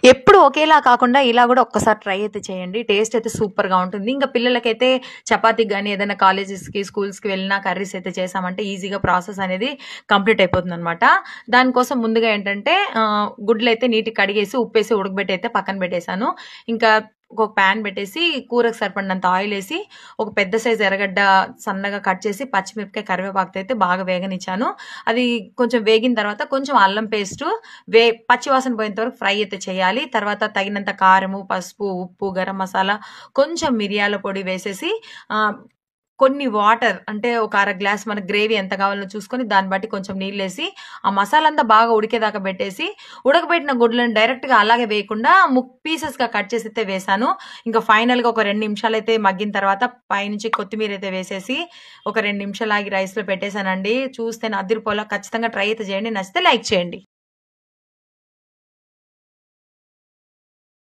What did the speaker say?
ఎప్పుడు ఒకేలా కాకుండా ఇలా గూడా ఒక్కసారి ట్రై అయితే చేయండి. టేస్ట్ అయితే సూపర్‌గా ఉంటుంది. ఇంకా పిల్లలకైతే చపాతీకి గాని, ఏదైనా కాలేజెస్‌కి, స్కూల్స్‌కి వెళ్ళినా కర్రీస్ అయితే చేశామంటే ఈజీగా ప్రాసెస్ అనేది కంప్లీట్ అయిపోతుందనమాట. దానికోసం ముందుగా ఏంటంటే గుడ్లయితే నీట్‌గా కడిగేసి, ఉప్పేసి ఉడకబెట్టి అయితే పక్కన పెట్టేశాను. ఇంకా ఒక పాన్ పెట్టేసి కూరకు సరిపడినంత ఆయిలేసి, ఒక పెద్ద సైజ్ ఎర్రగడ్డ సన్నగా కట్ చేసి, పచ్చిమిరపకాయ, కరివేపాకుతో అయితే బాగా వేగనిచ్చాను. అది కొంచెం వేగిన తర్వాత కొంచెం అల్లం పేస్టు పచ్చి వాసన పోయేంత వరకు ఫ్రై అయితే చేయాలి. తర్వాత తగినంత కారము, పసుపు, ఉప్పు, గరం మసాలా, కొంచెం మిరియాల పొడి వేసేసి కొన్ని వాటర్ అంటే ఒక అర గ్లాస్ మనకు గ్రేవీ ఎంత కావాలో చూసుకొని దాన్ని బట్టి కొంచెం నీళ్ళేసి ఆ మసాలా అంతా బాగా ఉడికేదాకా పెట్టేసి, ఉడకబెట్టిన గుడ్లను డైరెక్ట్‌గా అలాగే వేయకుండా పీసెస్‌గా కట్ చేసి అయితే వేశాను. ఇంకా ఫైనల్‌గా ఒక 2 నిమిషాలైతే మగ్గిన తర్వాత పైనుంచి కొత్తిమీర అయితే వేసేసి ఒక 2 నిమిషాలు ఆగి రైస్‌లో పెట్టేశానండి. చూస్తేనే అదిరిపోలా. ఖచ్చితంగా ట్రై అయితే చేయండి. నచ్చితే లైక్ చేయండి.